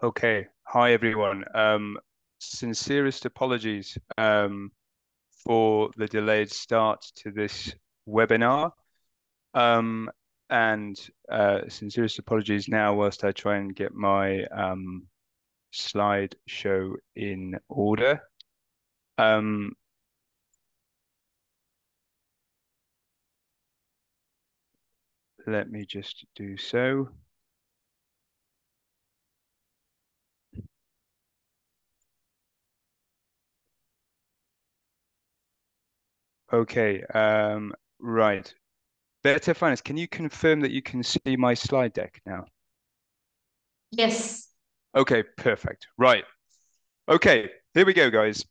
Okay. Hi, everyone. Sincerest apologies for the delayed start to this webinar. Um, and Sincerest apologies now whilst I try and get my slideshow in order. Let me just do so. Okay. Right. Better Finance, can you confirm that you can see my slide deck now? Yes. Okay, perfect. Right. Okay, here we go, guys.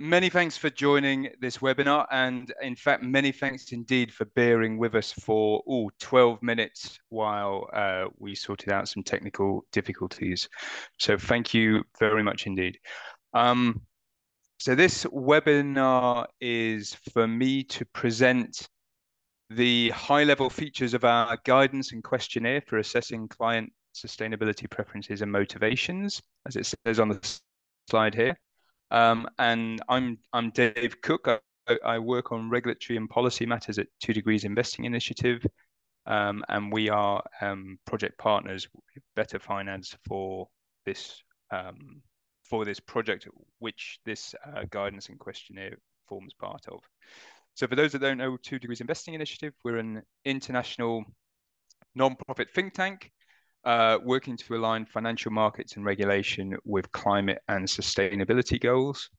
Many thanks for joining this webinar, and in fact, many thanks indeed for bearing with us for 12 minutes while we sorted out some technical difficulties. So thank you very much indeed. So this webinar is for me to present the high-level features of our guidance and questionnaire for assessing client sustainability preferences and motivations, as it says on the slide here. And I'm Dave Cook. I work on regulatory and policy matters at 2 Degrees Investing Initiative, and we are project partners with Better Finance for this project, which this guidance and questionnaire forms part of. So for those that don't know, 2 Degrees Investing Initiative, we're an international non-profit think tank working to align financial markets and regulation with climate and sustainability goals.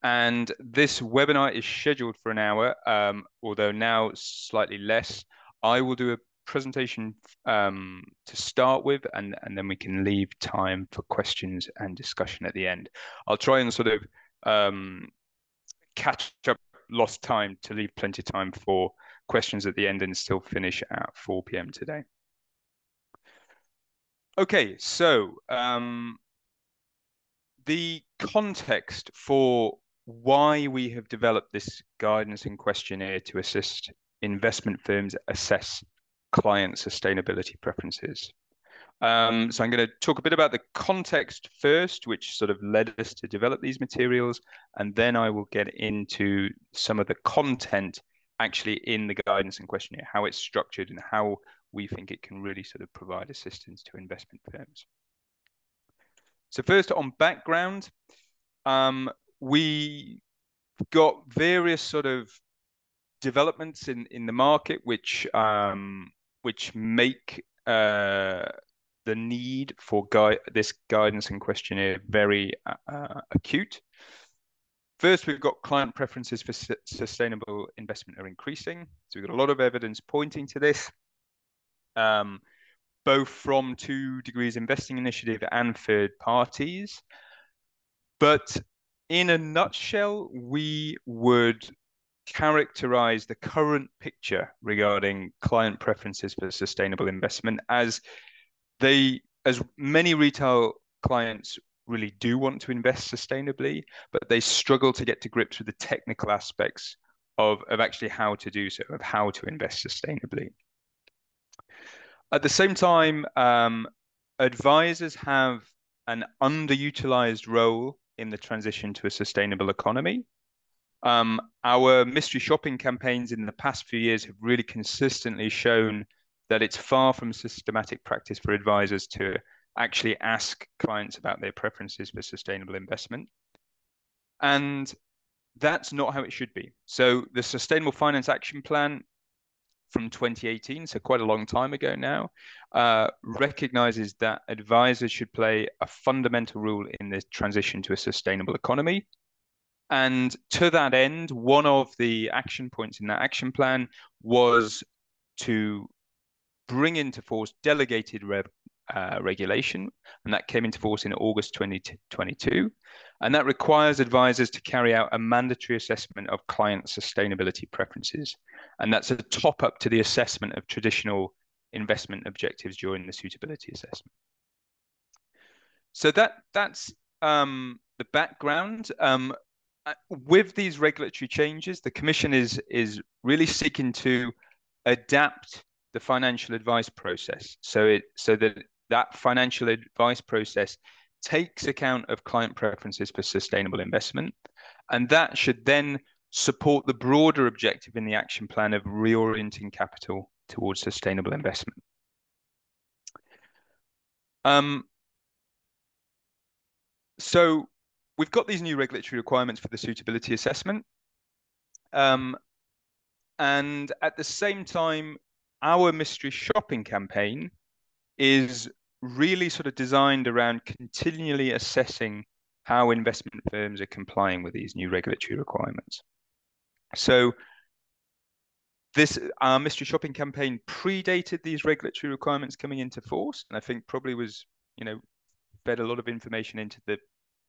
And this webinar is scheduled for an hour, although now slightly less. I will do a presentation to start with, and then we can leave time for questions and discussion at the end. I'll try and sort of catch up lost time to leave plenty of time for questions at the end and still finish at 4 p.m. today. Okay, so the context for why we have developed this guidance and questionnaire to assist investment firms assess client sustainability preferences. So I'm going to talk a bit about the context first, which sort of led us to develop these materials, and then I will get into some of the content actually in the guidance and questionnaire, how it's structured and how we think it can really sort of provide assistance to investment firms. So first on background, we got various sort of developments in the market which make the need for this guidance and questionnaire very acute. First, we've got client preferences for sustainable investment are increasing. So we've got a lot of evidence pointing to this, both from 2 Degrees Investing Initiative and third parties. But in a nutshell, we would characterize the current picture regarding client preferences for sustainable investment as many retail clients really do want to invest sustainably, but they struggle to get to grips with the technical aspects of actually how to do so, of how to invest sustainably. At the same time, advisors have an underutilized role in the transition to a sustainable economy. Our mystery shopping campaigns in the past few years have really consistently shown that it's far from systematic practice for advisors to actually ask clients about their preferences for sustainable investment. And that's not how it should be. So the Sustainable Finance Action Plan from 2018, so quite a long time ago now, recognizes that advisors should play a fundamental role in the transition to a sustainable economy. And to that end, one of the action points in that action plan was to bring into force delegated regulation, and that came into force in August 2022. And that requires advisors to carry out a mandatory assessment of client sustainability preferences. And that's a top up to the assessment of traditional investment objectives during the suitability assessment. So that's the background. With these regulatory changes, the Commission is really seeking to adapt the financial advice process so that that financial advice process takes account of client preferences for sustainable investment, and that should then support the broader objective in the action plan of reorienting capital towards sustainable investment. So we've got these new regulatory requirements for the suitability assessment. And at the same time, our mystery shopping campaign is really sort of designed around continually assessing how investment firms are complying with these new regulatory requirements. So our mystery shopping campaign predated these regulatory requirements coming into force, and I think probably was, fed a lot of information into the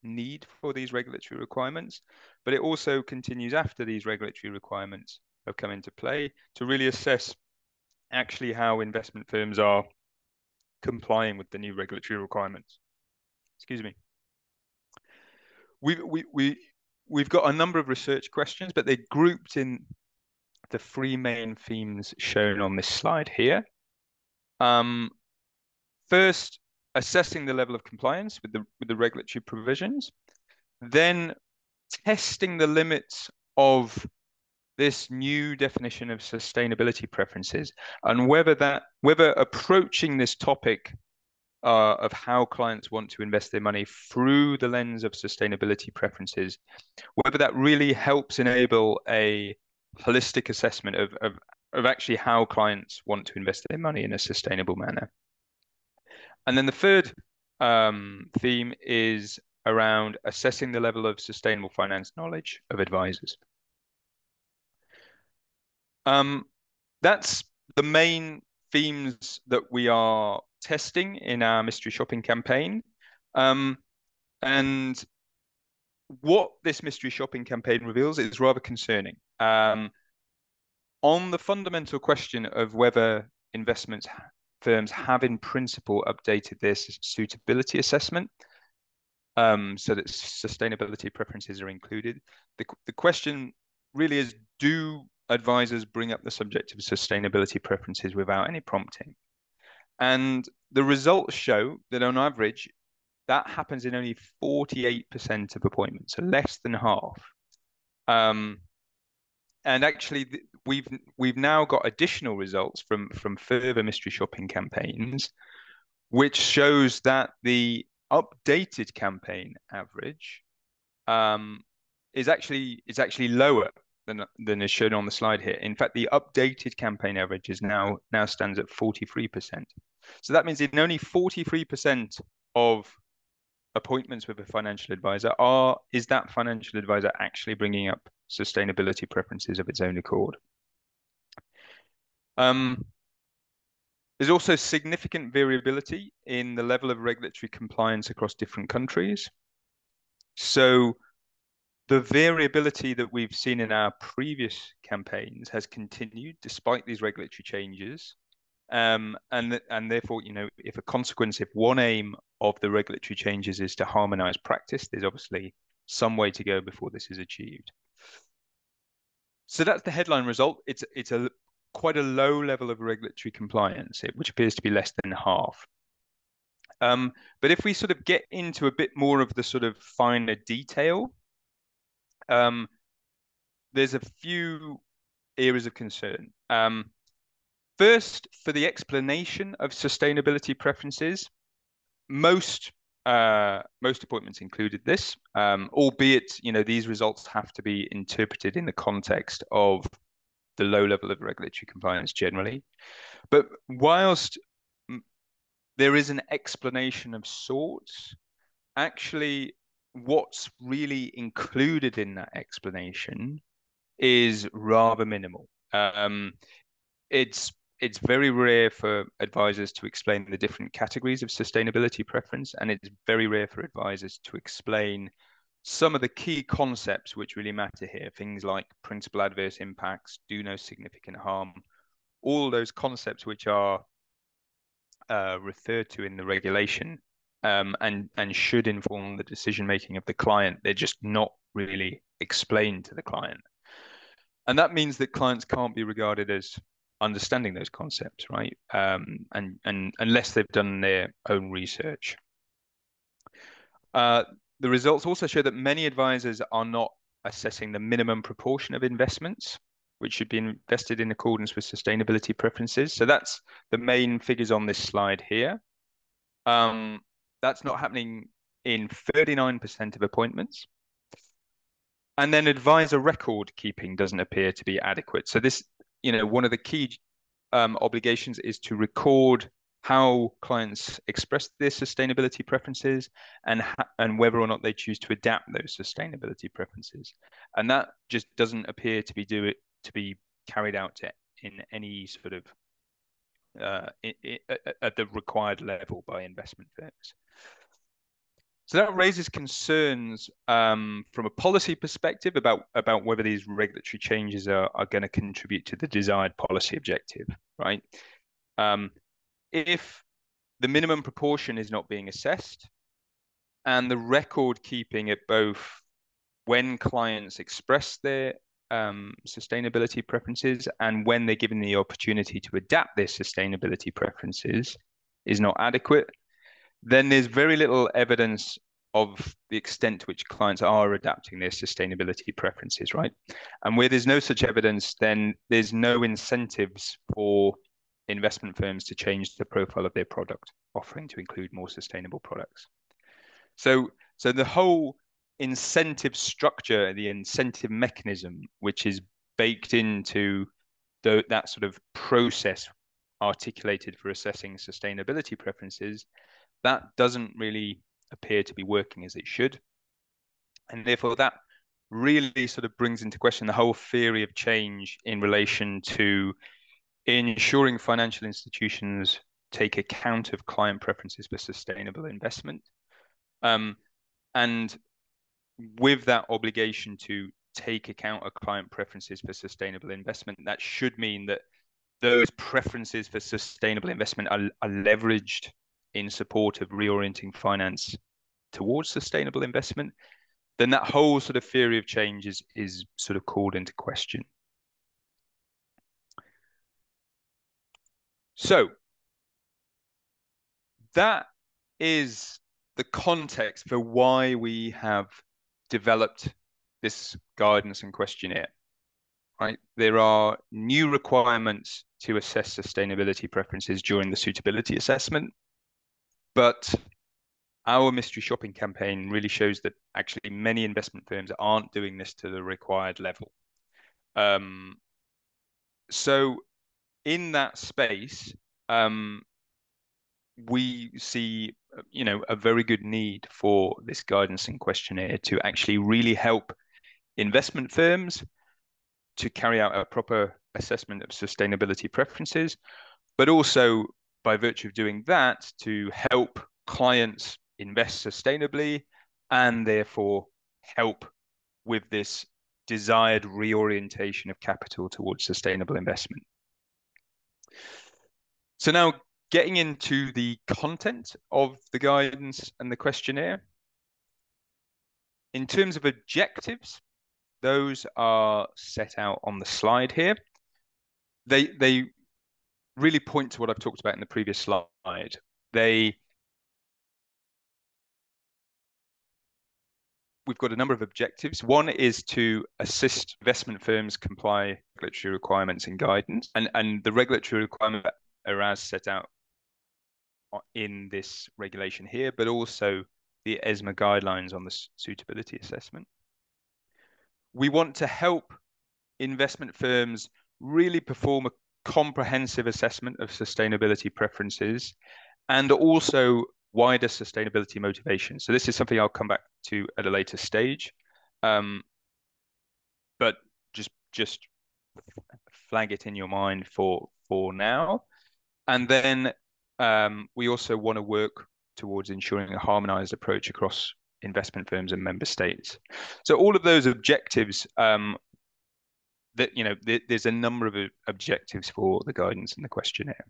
need for these regulatory requirements, but it also continues after these regulatory requirements have come into play to really assess actually how investment firms are complying with the new regulatory requirements. Excuse me. We've got a number of research questions, but they're grouped in the three main themes shown on this slide here. First, assessing the level of compliance with the regulatory provisions, then testing the limits of this new definition of sustainability preferences and whether approaching this topic of how clients want to invest their money through the lens of sustainability preferences, whether that really helps enable a holistic assessment of actually how clients want to invest their money in a sustainable manner. And then the third theme is around assessing the level of sustainable finance knowledge of advisors. That's the main themes that we are testing in our mystery shopping campaign. And what this mystery shopping campaign reveals is rather concerning. On the fundamental question of whether investment firms have in principle updated their suitability assessment, so that sustainability preferences are included, the question really is, do advisors bring up the subject of sustainability preferences without any prompting? And the results show that on average, that happens in only 48% of appointments, so less than half. And actually, we've now got additional results from further mystery shopping campaigns, which shows that the updated campaign average is actually lower than is shown on the slide here. In fact, the updated campaign average is now stands at 43%. So that means in only 43% of appointments with a financial advisor is that financial advisor actually bringing up sustainability preferences of its own accord. There's also significant variability in the level of regulatory compliance across different countries. So the variability that we've seen in our previous campaigns has continued despite these regulatory changes. And therefore, if one aim of the regulatory changes is to harmonize practice, there's obviously some way to go before this is achieved. So that's the headline result. It's quite a low level of regulatory compliance, which appears to be less than half. But if we sort of get into a bit more of the sort of finer detail, there's a few areas of concern. First, for the explanation of sustainability preferences, most appointments included this, albeit these results have to be interpreted in the context of the low level of regulatory compliance generally. But whilst there is an explanation of sorts, actually what's really included in that explanation is rather minimal. It's very rare for advisors to explain the different categories of sustainability preference, and it's very rare for advisors to explain some of the key concepts which really matter here, things like principal adverse impacts, do no significant harm, all those concepts which are referred to in the regulation and should inform the decision making of the client. They're just not really explained to the client. And that means that clients can't be regarded as understanding those concepts, right? And unless they've done their own research. The results also show that many advisors are not assessing the minimum proportion of investments which should be invested in accordance with sustainability preferences. So that's the main figures on this slide here. That's not happening in 39% of appointments. And then advisor record keeping doesn't appear to be adequate. So this, one of the key obligations is to record how clients express their sustainability preferences and whether or not they choose to adapt those sustainability preferences. And that just doesn't appear to be carried out in any sort of at the required level by investment firms. So that raises concerns from a policy perspective about whether these regulatory changes are going to contribute to the desired policy objective, right? If the minimum proportion is not being assessed and the record keeping at both when clients express their sustainability preferences and when they're given the opportunity to adapt their sustainability preferences is not adequate, then there's very little evidence of the extent to which clients are adapting their sustainability preferences, right? And where there's no such evidence, then there's no incentives for investment firms to change the profile of their product offering to include more sustainable products. So the whole incentive structure, the incentive mechanism, which is baked into that sort of process articulated for assessing sustainability preferences, that doesn't really appear to be working as it should. And therefore, that really sort of brings into question the whole theory of change in relation to ensuring financial institutions take account of client preferences for sustainable investment. And with that obligation to take account of client preferences for sustainable investment, that should mean that those preferences for sustainable investment are leveraged in support of reorienting finance towards sustainable investment, then that whole sort of theory of change is sort of called into question. So that is the context for why we have developed this guidance and questionnaire, right? There are new requirements to assess sustainability preferences during the suitability assessment, but our mystery shopping campaign really shows that actually many investment firms aren't doing this to the required level. So in that space, we see, a very good need for this guidance and questionnaire to actually really help investment firms to carry out a proper assessment of sustainability preferences, but also by virtue of doing that, to help clients invest sustainably and therefore help with this desired reorientation of capital towards sustainable investment. So now getting into the content of the guidance and the questionnaire. In terms of objectives, those are set out on the slide here. They really point to what I've talked about in the previous slide. We've got a number of objectives. One is to assist investment firms comply with regulatory requirements and guidance, and the regulatory requirements are as set out in this regulation here, but also the ESMA guidelines on the suitability assessment. We want to help investment firms really perform a comprehensive assessment of sustainability preferences and also wider sustainability motivations. So this is something I'll come back to at a later stage, but just flag it in your mind for now. And then we also want to work towards ensuring a harmonized approach across investment firms and member states. So all of those objectives, there's a number of objectives for the guidance and the questionnaire.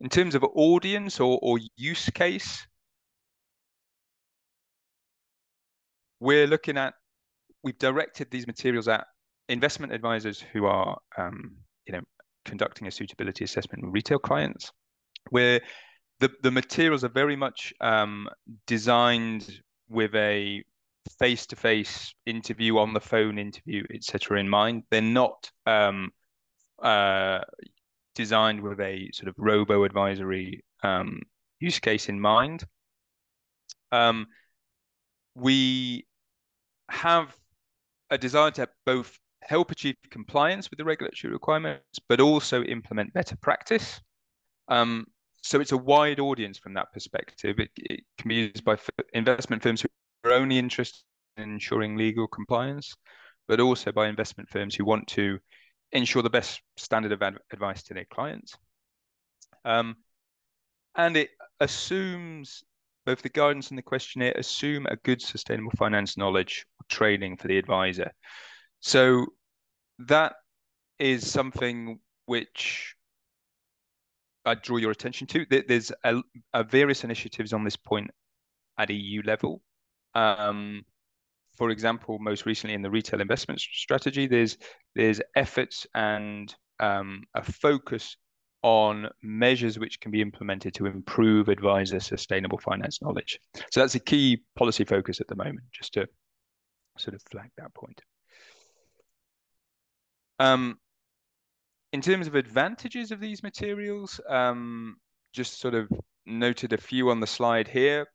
In terms of audience or use case, we've directed these materials at investment advisors who are conducting a suitability assessment with retail clients, where the materials are very much designed with a face-to-face interview, on the phone interview, etc. in mind. They're not uh, designed with a sort of robo-advisory use case in mind. We have a desire to both help achieve compliance with the regulatory requirements, but also implement better practice. So it's a wide audience from that perspective. It can be used by investment firms who are only interested in ensuring legal compliance, but also by investment firms who want to ensure the best standard of advice to their clients. And it assumes, both the guidance and the questionnaire assume a good sustainable finance knowledge or training for the advisor. So that is something which I'd draw your attention to. There's various initiatives on this point at EU level. For example, most recently in the retail investment strategy, there's efforts and a focus on measures which can be implemented to improve advisor sustainable finance knowledge. So that's a key policy focus at the moment, just to sort of flag that point. In terms of advantages of these materials, just sort of noted a few on the slide here.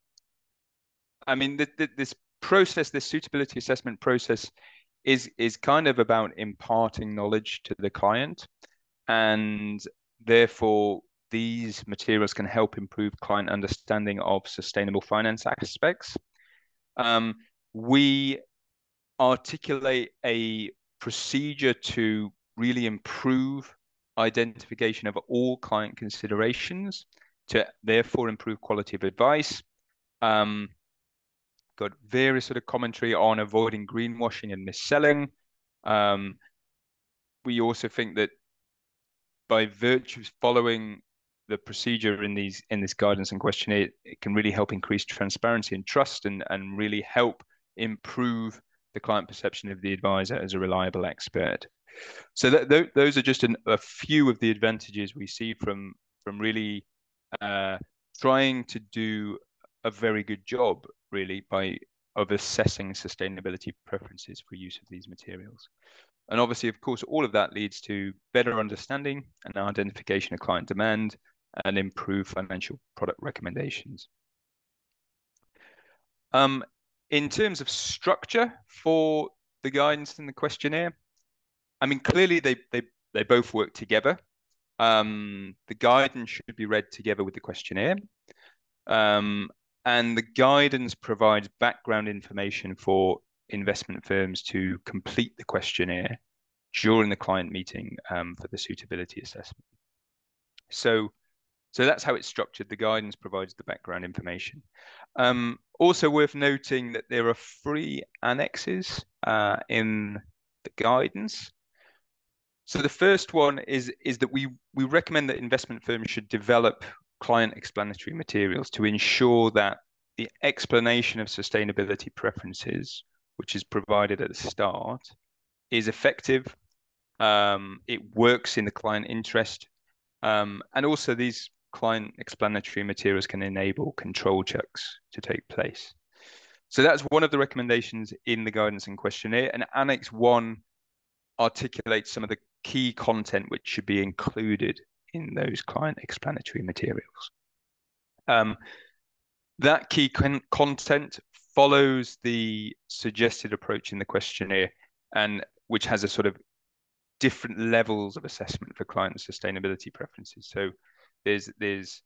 I mean, this process, this suitability assessment process is kind of about imparting knowledge to the client, and therefore these materials can help improve client understanding of sustainable finance aspects. We articulate a procedure to really improve identification of all client considerations to therefore improve quality of advice. Got various sort of commentary on avoiding greenwashing and mis-selling. We also think that by virtue of following the procedure in this guidance and questionnaire, it can really help increase transparency and trust, and really help improve the client perception of the advisor as a reliable expert. So those are just a few of the advantages we see from really trying to do a very good job, really, of assessing sustainability preferences for use of these materials. And obviously, of course, all of that leads to better understanding and identification of client demand and improved financial product recommendations. In terms of structure for the guidance and the questionnaire, I mean, clearly they both work together. The guidance should be read together with the questionnaire. And the guidance provides background information for investment firms to complete the questionnaire during the client meeting for the suitability assessment. So that's how it's structured. The guidance provides the background information. Also worth noting that there are 3 annexes in the guidance. So the first one is that we recommend that investment firms should develop client explanatory materials to ensure that the explanation of sustainability preferences, which is provided at the start, is effective. It works in the client interest, and also these client explanatory materials can enable control checks to take place. So that's one of the recommendations in the guidance and questionnaire. And Annex 1 articulates some of the key content which should be included in those client explanatory materials. That key content follows the suggested approach in the questionnaire, and which has a sort of different levels of assessment for client sustainability preferences. So there's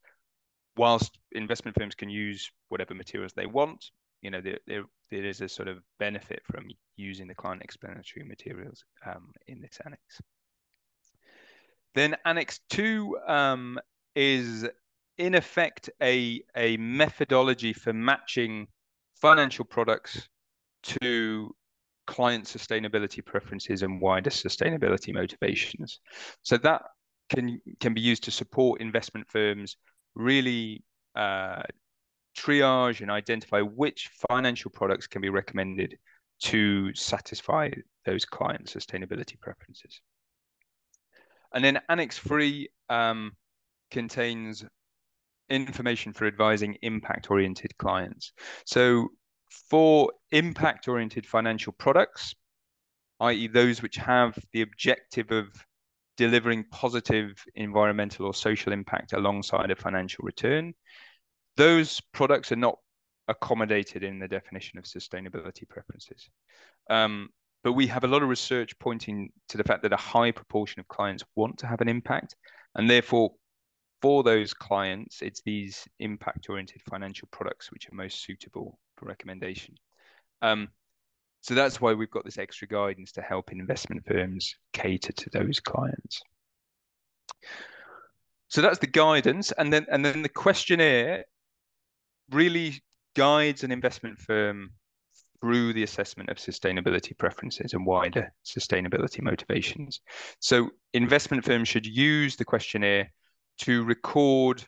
whilst investment firms can use whatever materials they want, you know, there is a sort of benefit from using the client explanatory materials in this annex. Then Annex 2 is in effect a methodology for matching financial products to client sustainability preferences and wider sustainability motivations. So that can be used to support investment firms really triage and identify which financial products can be recommended to satisfy those client sustainability preferences. And then Annex 3 contains information for advising impact-oriented clients. So for impact-oriented financial products, i.e. those which have the objective of delivering positive environmental or social impact alongside a financial return, those products are not accommodated in the definition of sustainability preferences. But we have a lot of research pointing to the fact that a high proportion of clients want to have an impact, and therefore for those clients, it's these impact-oriented financial products which are most suitable for recommendation. So that's why we've got this extra guidance to help investment firms cater to those clients. So that's the guidance, and then the questionnaire really guides an investment firm through the assessment of sustainability preferences and wider sustainability motivations. So investment firms should use the questionnaire to record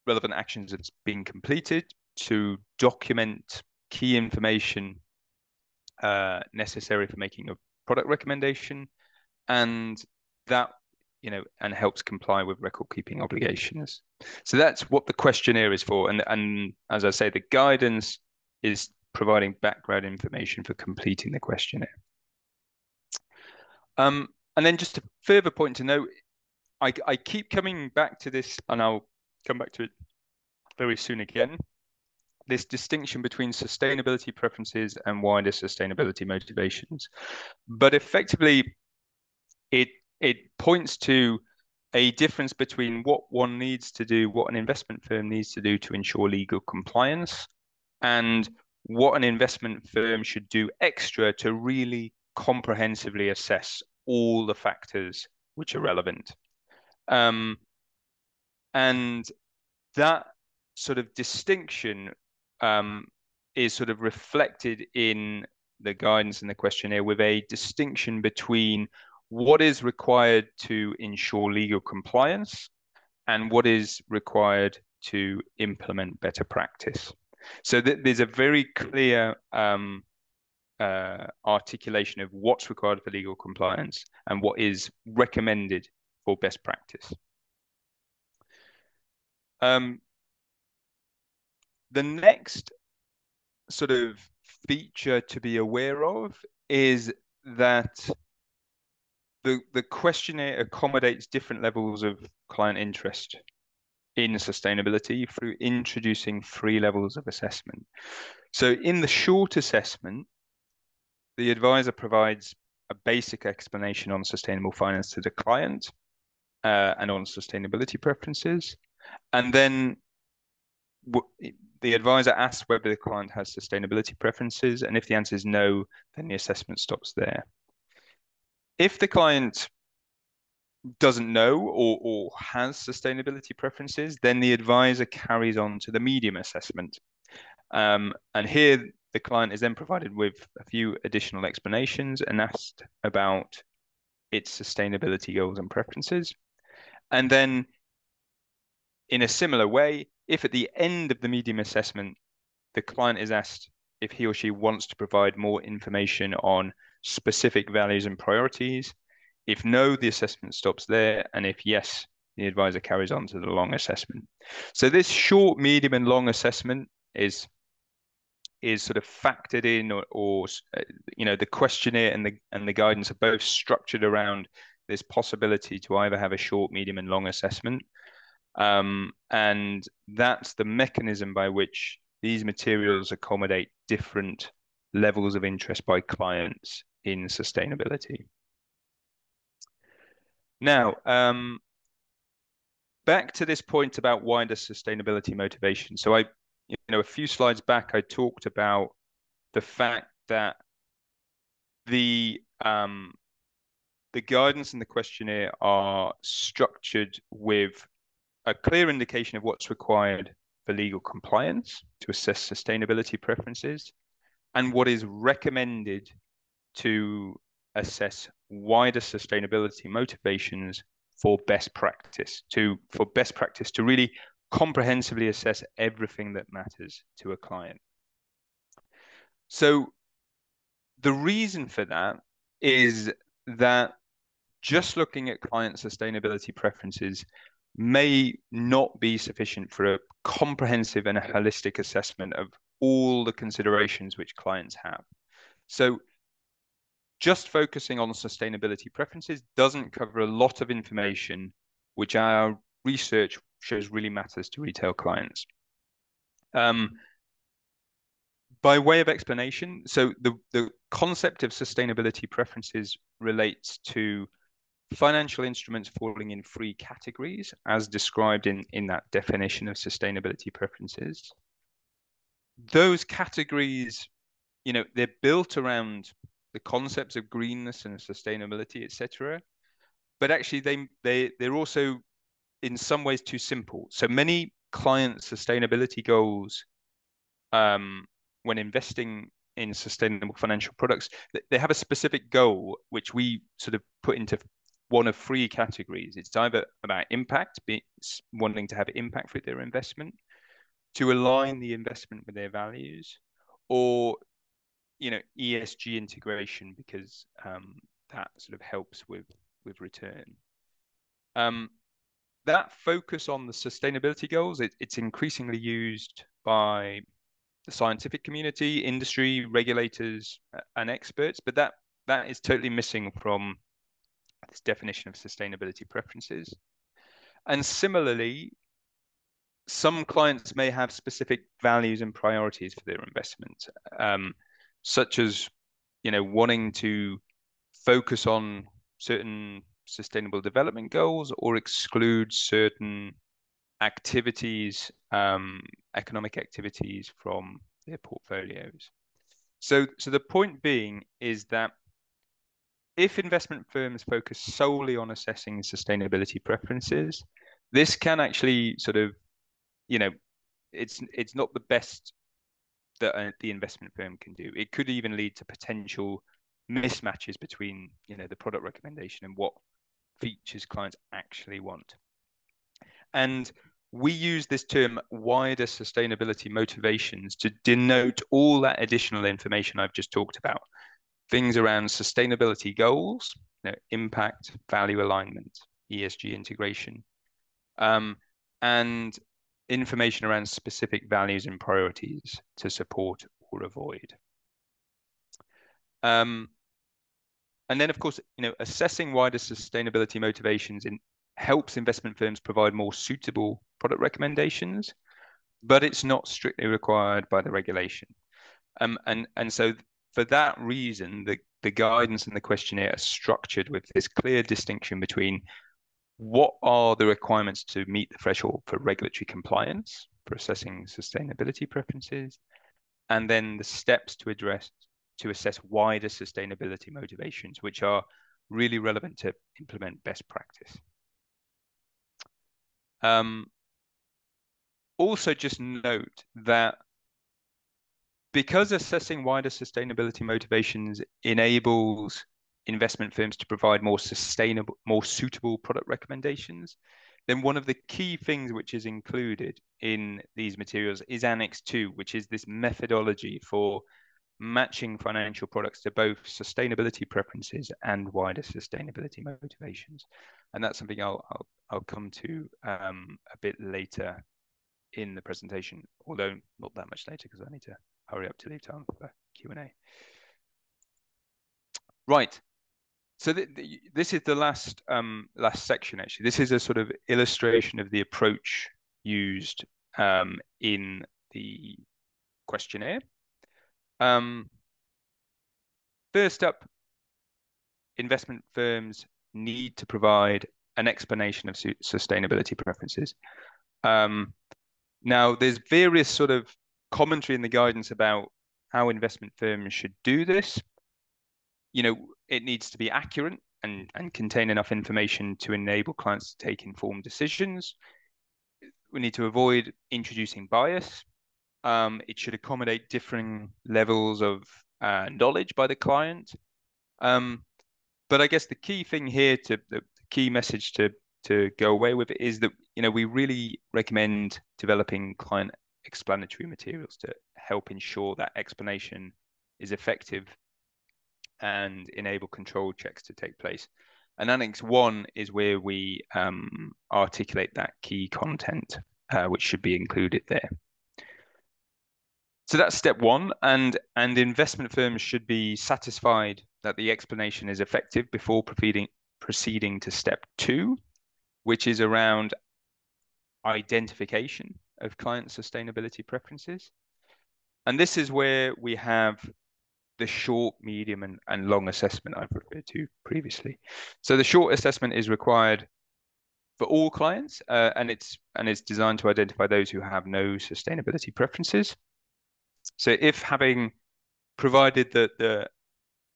relevant actions that's been completed, to document key information necessary for making a product recommendation, and that and helps comply with record keeping obligations. So that's what the questionnaire is for. And as I say, the guidance is providing background information for completing the questionnaire. And then just a further point to note, I keep coming back to this, and I'll come back to it very soon again, this distinction between sustainability preferences and wider sustainability motivations. But effectively, it points to a difference between what one needs to do, what an investment firm needs to do to ensure legal compliance, and what an investment firm should do extra to really comprehensively assess all the factors which are relevant. And that sort of distinction is sort of reflected in the guidance in the questionnaire, with a distinction between what is required to ensure legal compliance and what is required to implement better practice. So there's a very clear articulation of what's required for legal compliance and what is recommended for best practice. The next sort of feature to be aware of is that the questionnaire accommodates different levels of client interest in sustainability through introducing 3 levels of assessment. So in the short assessment, the advisor provides a basic explanation on sustainable finance to the client and on sustainability preferences. And then the advisor asks whether the client has sustainability preferences, and if the answer is no, then the assessment stops there. If the client doesn't know or has sustainability preferences, then the advisor carries on to the medium assessment. And here the client is then provided with a few additional explanations and asked about its sustainability goals and preferences. And then in a similar way, if at the end of the medium assessment, the client is asked if he or she wants to provide more information on specific values and priorities. If no, the assessment stops there. And if yes, the advisor carries on to the long assessment. So this short, medium, and long assessment is sort of factored in, or the questionnaire and the guidance are both structured around this possibility to either have a short, medium, and long assessment. And that's the mechanism by which these materials accommodate different levels of interest by clients in sustainability. Now, back to this point about wider sustainability motivation. So a few slides back, I talked about the fact that the guidance and the questionnaire are structured with a clear indication of what's required for legal compliance to assess sustainability preferences, and what is recommended to assess wider sustainability motivations for best practice, to really comprehensively assess everything that matters to a client. So the reason for that is that just looking at client sustainability preferences may not be sufficient for a comprehensive and a holistic assessment of all the considerations which clients have. So just focusing on sustainability preferences doesn't cover a lot of information which our research shows really matters to retail clients. By way of explanation, so the concept of sustainability preferences relates to financial instruments falling in three categories, as described in that definition of sustainability preferences. Those categories, they're built around the concepts of greenness and sustainability, etc. But actually, they're also in some ways too simple. So many client sustainability goals, when investing in sustainable financial products, they have a specific goal which we sort of put into one of three categories. It's either about impact, wanting to have impact with their investment, to align the investment with their values, or ESG integration, because that sort of helps with return. That focus on the sustainability goals, it's increasingly used by the scientific community, industry, regulators, and experts, but that is totally missing from this definition of sustainability preferences. And similarly, some clients may have specific values and priorities for their investment, such as wanting to focus on certain sustainable development goals or exclude certain activities, economic activities from their portfolios. So the point being is that if investment firms focus solely on assessing sustainability preferences, this can actually sort of, it's not the best that the investment firm can do. It could even lead to potential mismatches between, the product recommendation and what features clients actually want. And we use this term wider sustainability motivations to denote all that additional information I've just talked about. Things around sustainability goals, impact, value alignment, ESG integration, and information around specific values and priorities to support or avoid. And then, of course, assessing wider sustainability motivations helps investment firms provide more suitable product recommendations, but it's not strictly required by the regulation. And so for that reason, the guidance and the questionnaire are structured with this clear distinction between what are the requirements to meet the threshold for regulatory compliance for assessing sustainability preferences, and then the steps to assess wider sustainability motivations, which are really relevant to implement best practice. Also, just note that because assessing wider sustainability motivations enables investment firms to provide more sustainable, more suitable product recommendations, then one of the key things which is included in these materials is Annex 2, which is this methodology for matching financial products to both sustainability preferences and wider sustainability motivations. And that's something I'll come to a bit later in the presentation, although not that much later because I need to hurry up to leave time for Q&A. Right. So this is the last section, actually. This is a sort of illustration of the approach used in the questionnaire. First up, investment firms need to provide an explanation of sustainability preferences. Now, there's various sort of commentary in the guidance about how investment firms should do this. It needs to be accurate and contain enough information to enable clients to take informed decisions. We need to avoid introducing bias. It should accommodate differing levels of knowledge by the client. But I guess the key thing here, the key message to go away with it is that we really recommend developing client explanatory materials to help ensure that explanation is effective and enable control checks to take place. And Annex 1 is where we articulate that key content, which should be included there. So that's step one, and investment firms should be satisfied that the explanation is effective before proceeding to step two, which is around identification of client sustainability preferences. And this is where we have the short, medium, and long assessment I've referred to previously. So the short assessment is required for all clients, and it's designed to identify those who have no sustainability preferences. So if having provided that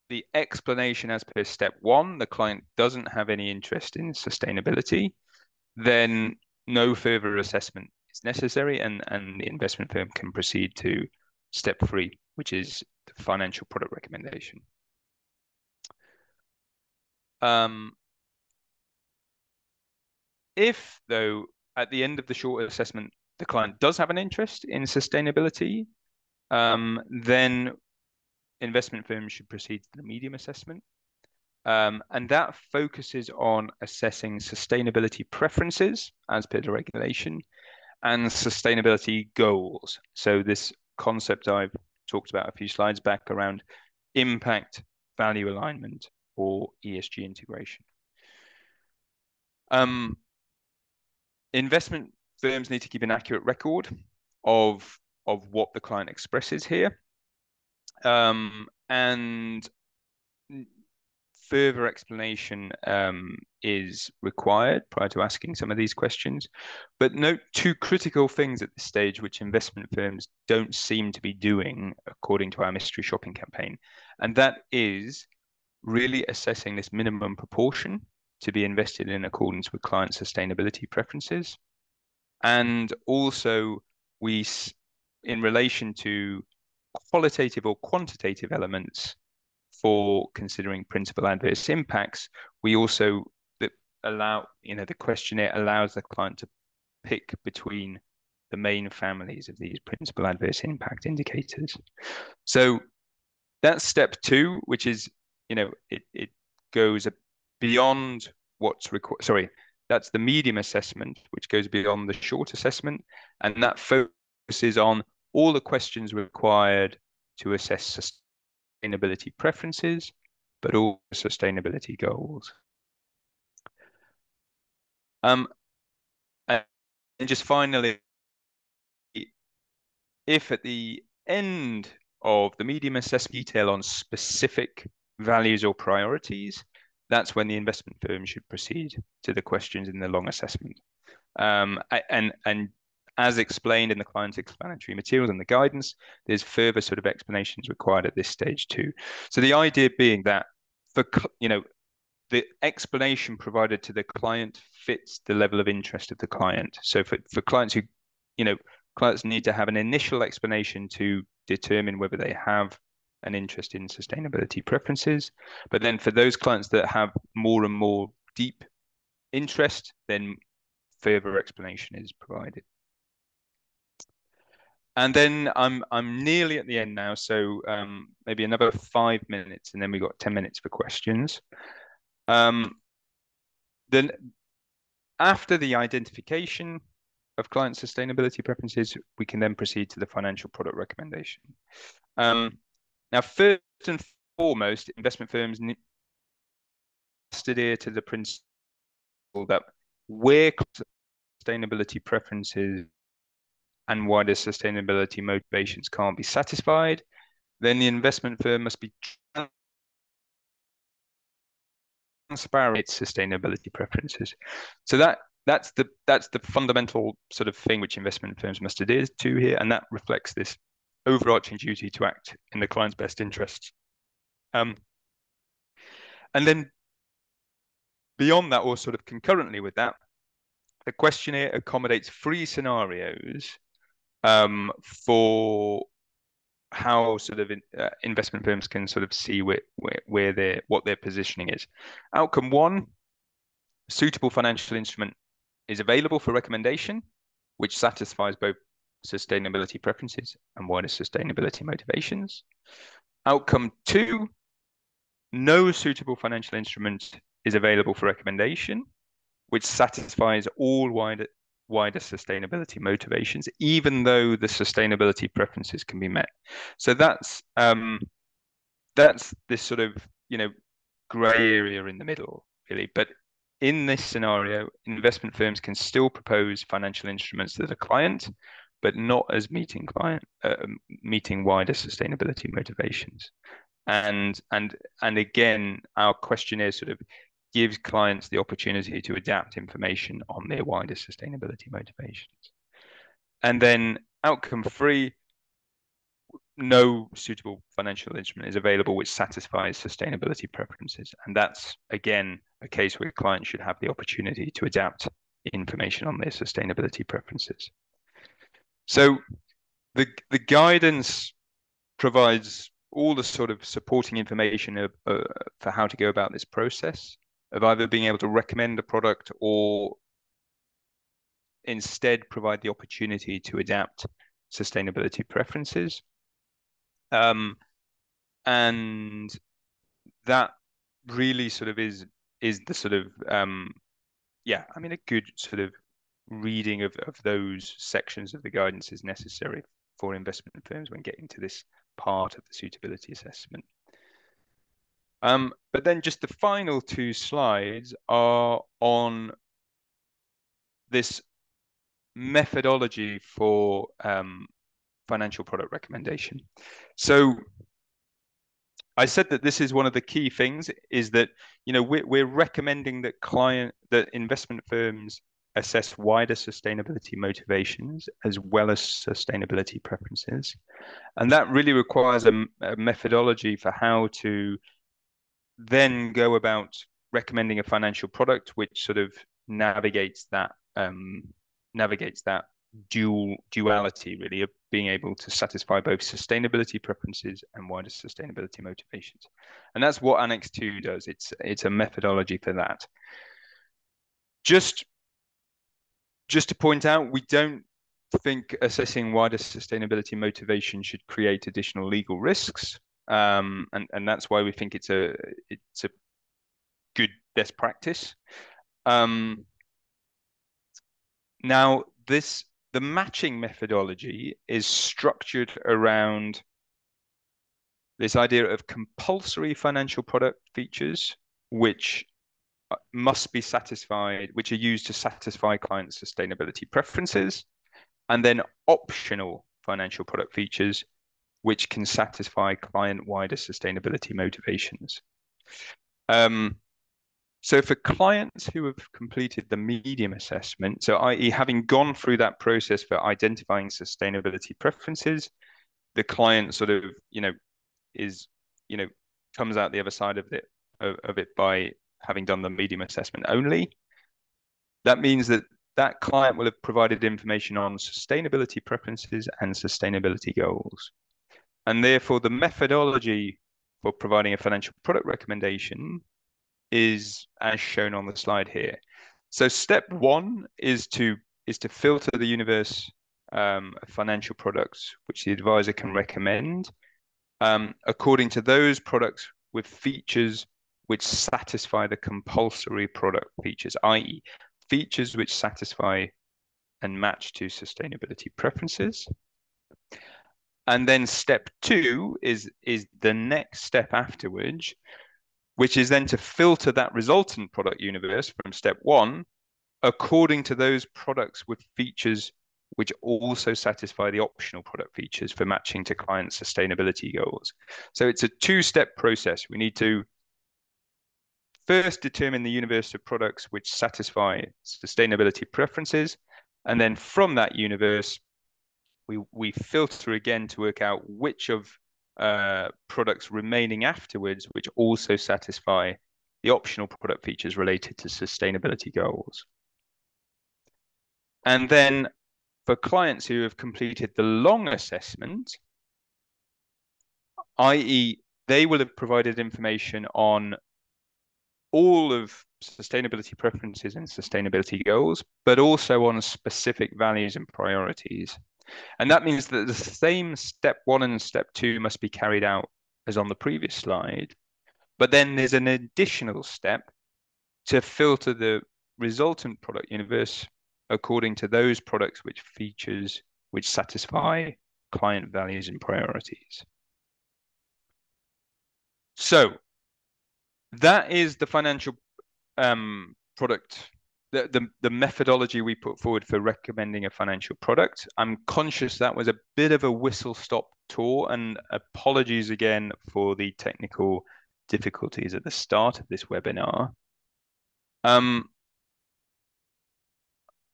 the explanation as per step one, the client doesn't have any interest in sustainability, then no further assessment is necessary, and the investment firm can proceed to step three, which is the financial product recommendation. If, though, at the end of the short assessment, the client does have an interest in sustainability, then investment firms should proceed to the medium assessment. And that focuses on assessing sustainability preferences as per the regulation and sustainability goals. So this concept I've talked about a few slides back around impact, value alignment, or ESG integration. Investment firms need to keep an accurate record of what the client expresses here. And further explanation is required prior to asking some of these questions. But note two critical things at this stage, which investment firms don't seem to be doing according to our mystery shopping campaign. And that is really assessing this minimum proportion to be invested in accordance with client sustainability preferences. And also in relation to qualitative or quantitative elements for considering principal adverse impacts, we also allow, the questionnaire allows the client to pick between the main families of these principal adverse impact indicators. So that's step two, which is, it goes beyond what's required. Sorry, that's the medium assessment, which goes beyond the short assessment, and that focuses on all the questions required to assess sustainability preferences, but also sustainability goals. And just finally, if at the end of the medium assessment detail on specific values or priorities, that's when the investment firm should proceed to the questions in the long assessment. And as explained in the client's explanatory materials and the guidance, there's further sort of explanations required at this stage too. So the idea being that the explanation provided to the client fits the level of interest of the client. So for clients who, clients need to have an initial explanation to determine whether they have an interest in sustainability preferences. But then for those clients that have more and more deep interest, then further explanation is provided. And then I'm nearly at the end now, so maybe another 5 minutes, and then we got 10 minutes for questions. Then after the identification of client sustainability preferences, we can then proceed to the financial product recommendation. Now, first and foremost, investment firms need to adhere to the principle that where sustainability preferences and wider sustainability motivations can't be satisfied, then the investment firm must be transparent its sustainability preferences. So that's the fundamental sort of thing which investment firms must adhere to here, and that reflects this overarching duty to act in the client's best interests. And then beyond that, or sort of concurrently with that, the questionnaire accommodates 3 scenarios for how sort of investment firms can sort of see what their positioning is. Outcome 1, suitable financial instrument is available for recommendation, which satisfies both sustainability preferences and wider sustainability motivations. Outcome 2, no suitable financial instrument is available for recommendation, which satisfies all wider sustainability motivations, even though the sustainability preferences can be met. So that's this sort of, grey area in the middle, really. But in this scenario, investment firms can still propose financial instruments to the client, but not as meeting wider sustainability motivations. And again, our questionnaire sort of gives clients the opportunity to adapt information on their wider sustainability motivations. And then outcome three, no suitable financial instrument is available which satisfies sustainability preferences. And that's, again, a case where clients should have the opportunity to adapt information on their sustainability preferences. So the guidance provides all the sort of supporting information for how to go about this process of either being able to recommend a product or instead provide the opportunity to adapt sustainability preferences. And that really sort of is the sort of a good sort of reading of those sections of the guidance is necessary for investment firms when getting to this part of the suitability assessment. But then just the final two slides are on this methodology for financial product recommendation. So I said that this is one of the key things is that, we're recommending that investment firms assess wider sustainability motivations as well as sustainability preferences. And that really requires a methodology for how to then go about recommending a financial product which sort of navigates that duality, really, of being able to satisfy both sustainability preferences and wider sustainability motivations. And that's what Annex 2 does. It's a methodology for that. Just to point out, we don't think assessing wider sustainability motivation should create additional legal risks. And that's why we think it's a good best practice. Now, the matching methodology is structured around this idea of compulsory financial product features, which must be satisfied, which are used to satisfy client sustainability preferences, and then optional financial product features, which can satisfy client wider sustainability motivations. So for clients who have completed the medium assessment, so i.e. having gone through that process for identifying sustainability preferences, the client sort of, comes out the other side of it by having done the medium assessment only. That means that client will have provided information on sustainability preferences and sustainability goals. And therefore, the methodology for providing a financial product recommendation is as shown on the slide here. So step one is to filter the universe of financial products which the advisor can recommend according to those products with features which satisfy the compulsory product features, i.e. features which satisfy and match to sustainability preferences. And then step two is the next step afterwards, which is then to filter that resultant product universe from step one according to those products with features which also satisfy the optional product features for matching to client sustainability goals. So it's a two-step process. We need to first determine the universe of products which satisfy sustainability preferences, and then from that universe, we filter again to work out which of products remaining afterwards which also satisfy the optional product features related to sustainability goals. And then for clients who have completed the long assessment, i.e. they will have provided information on all of sustainability preferences and sustainability goals, but also on specific values and priorities. And that means that the same step one and step two must be carried out as on the previous slide. But then there's an additional step to filter the resultant product universe according to those products which satisfy client values and priorities. So that is the financial product, the methodology we put forward for recommending a financial product. I'm conscious that was a bit of a whistle-stop tour, and apologies again for the technical difficulties at the start of this webinar.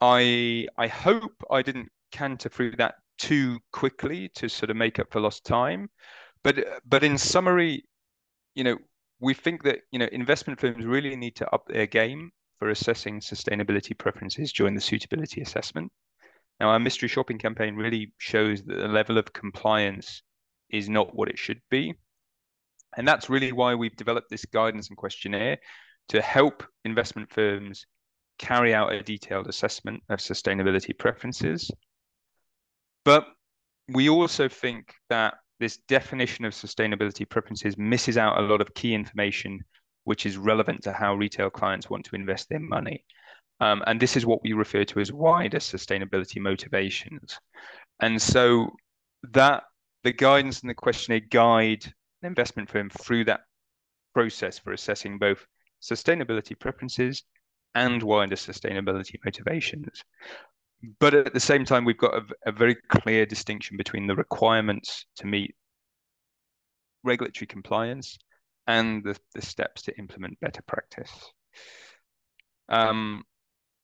I hope I didn't canter through that too quickly to sort of make up for lost time. But in summary, we think that, investment firms really need to up their game for assessing sustainability preferences during the suitability assessment. Now, our mystery shopping campaign really shows that the level of compliance is not what it should be. And that's really why we've developed this guidance and questionnaire to help investment firms carry out a detailed assessment of sustainability preferences. But we also think that this definition of sustainability preferences misses out a lot of key information which is relevant to how retail clients want to invest their money. And this is what we refer to as wider sustainability motivations. And so that the guidance and the questionnaire guide an investment firm through that process for assessing both sustainability preferences and wider sustainability motivations. But at the same time, we've got a very clear distinction between the requirements to meet regulatory compliance and the steps to implement better practice.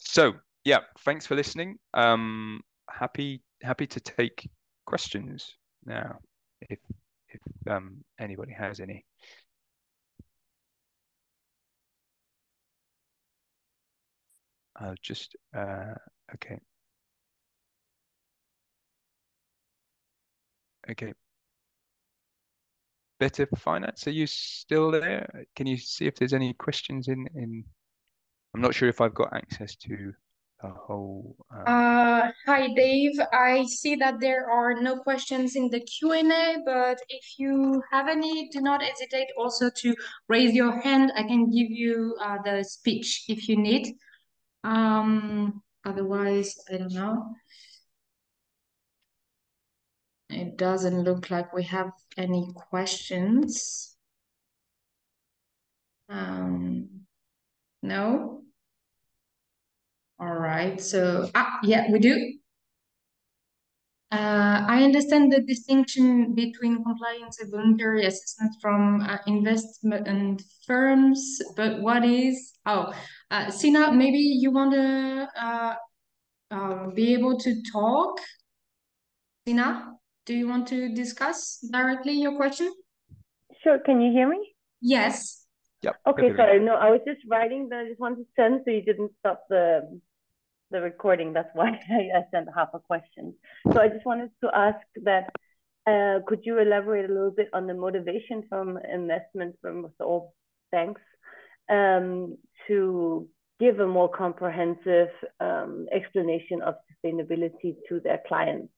So yeah, thanks for listening. Happy to take questions now, if anybody has any. I'll just okay. Okay. Better Finance, are you still there? Can you see if there's any questions in? I'm not sure if I've got access to the whole. Hi, Dave. I see that there are no questions in the Q&A, but if you have any, do not hesitate also to raise your hand. I can give you the speech if you need. Otherwise, I don't know. It doesn't look like we have any questions. No. All right. So, yeah, we do. I understand the distinction between compliance and voluntary assessment from investment firms, but what is, Sina, maybe you want to be able to talk? Sina, do you want to discuss directly your question? Sure. Can you hear me? Yes. Yep. Okay, sorry. No, I was just writing, but I just wanted to send so you didn't stop the recording. That's why I sent half a question. So I just wanted to ask that, could you elaborate a little bit on the motivation from investment firms or banks to give a more comprehensive explanation of sustainability to their clients?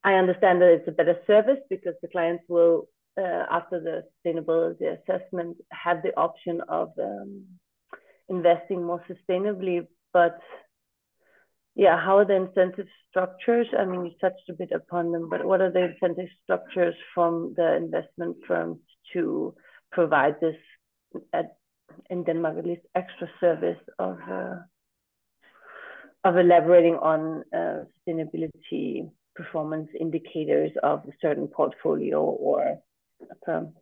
I understand that it's a better service because the clients will, after the sustainability assessment, have the option of investing more sustainably. But yeah, how are the incentive structures? I mean, you touched a bit upon them, but what are the incentive structures from the investment firms to provide this, in Denmark at least, extra service of elaborating on sustainability performance indicators of a certain portfolio or a firm?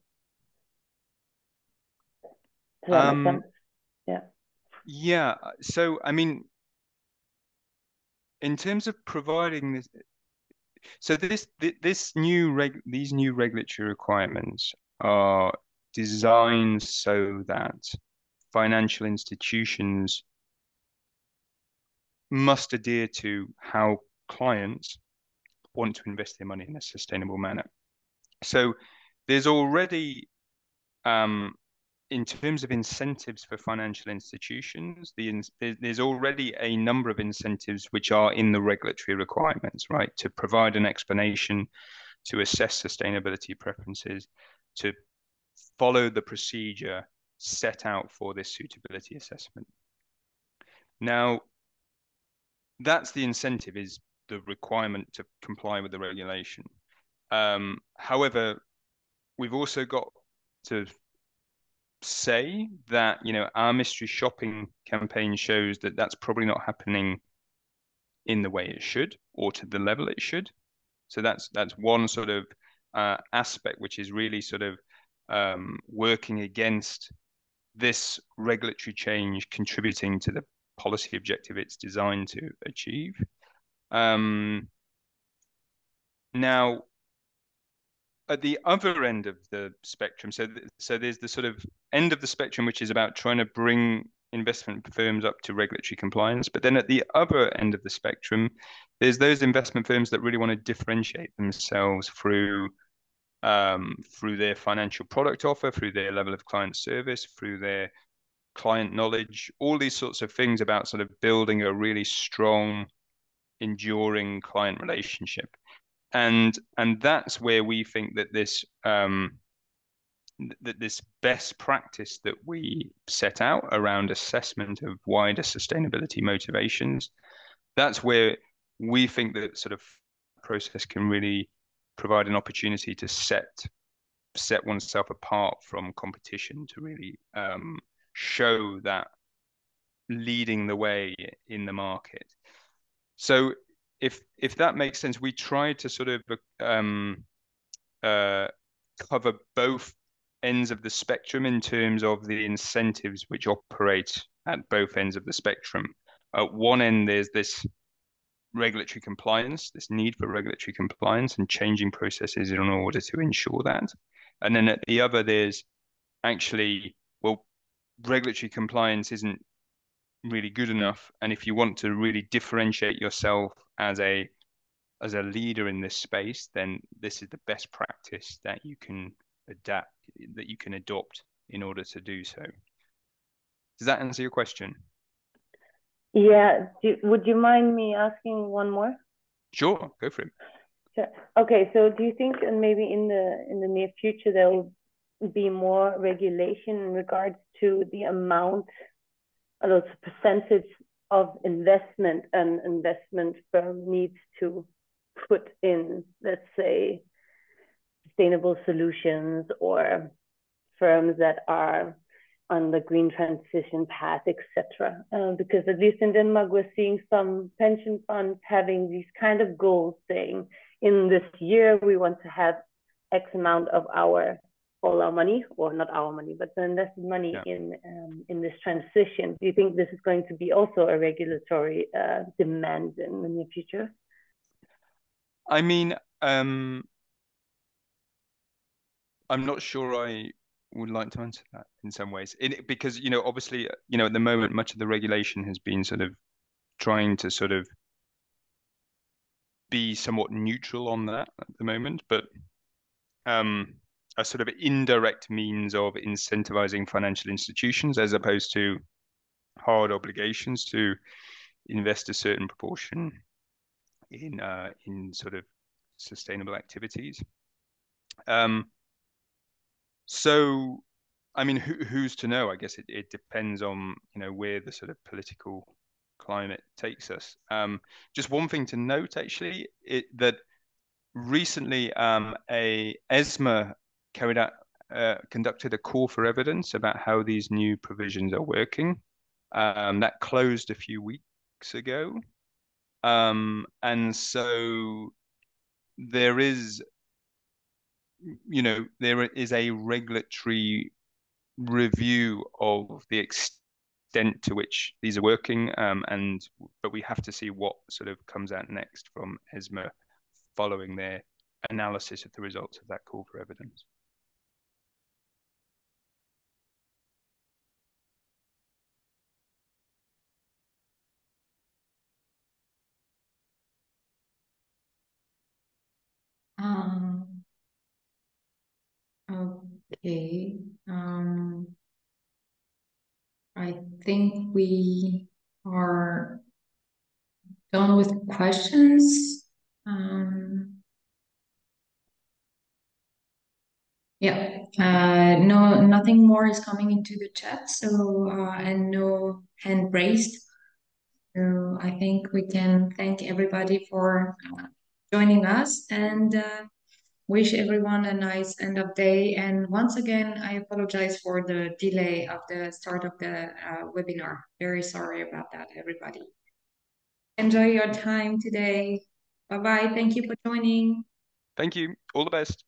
Does that make sense? Yeah. Yeah. So, I mean, in terms of providing this, so these new regulatory requirements are designed so that financial institutions must adhere to how clients want to invest their money in a sustainable manner. So there's already, in terms of incentives for financial institutions, there's already a number of incentives which are in the regulatory requirements, right? To provide an explanation, to assess sustainability preferences, to follow the procedure set out for this suitability assessment. Now, that's the incentive, is the requirement to comply with the regulation. However, we've also got to say that, our mystery shopping campaign shows that that's probably not happening in the way it should, or to the level it should. So that's one sort of aspect which is really sort of working against this regulatory change contributing to the policy objective it's designed to achieve. Now, at the other end of the spectrum, so there's the sort of end of the spectrum which is about trying to bring investment firms up to regulatory compliance, but then at the other end of the spectrum, there's those investment firms that really want to differentiate themselves through their financial product offer, through their level of client service, through their client knowledge, all these sorts of things about sort of building a really strong, enduring client relationship. And that's where we think that this best practice that we set out around assessment of wider sustainability motivations, that's where we think that sort of process can really provide an opportunity to set oneself apart from competition, to really show that leading the way in the market. So if that makes sense, we tried to sort of cover both ends of the spectrum in terms of the incentives which operate at both ends of the spectrum. At one end, there's this regulatory compliance, this need for regulatory compliance and changing processes in order to ensure that. And then at the other, there's actually, well, regulatory compliance isn't really good enough. And if you want to really differentiate yourself as a leader in this space, then this is the best practice that you can adopt in order to do so. Does that answer your question? Yeah. Would you mind me asking one more? Sure, go for it. Sure. Okay, so do you think, and maybe in the near future, there will be more regulation in regards to the amount, or the percentage of investment an investment firm needs to put in, let's say, sustainable solutions, or firms that are on the green transition path, etc. Because at least in Denmark, we're seeing some pension funds having these kind of goals, saying in this year we want to have X amount of all our money, or not our money, but the invested money in this transition. Do you think this is going to be also a regulatory demand in the near future? I mean, I'm not sure I would like to answer that in some ways, because obviously, at the moment, much of the regulation has been sort of trying to sort of be somewhat neutral on that at the moment, but a sort of indirect means of incentivizing financial institutions as opposed to hard obligations to invest a certain proportion in sort of sustainable activities. So, I mean, who's to know? I guess it depends on where the sort of political climate takes us. Just one thing to note, actually, that recently a ESMA conducted a call for evidence about how these new provisions are working. That closed a few weeks ago. And so there is a regulatory review of the extent to which these are working, but we have to see what sort of comes out next from ESMA following their analysis of the results of that call for evidence. Okay. I think we are done with questions. Yeah, no, nothing more is coming into the chat, so and no hand raised. So I think we can thank everybody for joining us and wish everyone a nice end of day. And once again, I apologize for the delay of the start of the webinar. Very sorry about that, everybody. Enjoy your time today. Bye bye. Thank you for joining. Thank you. All the best.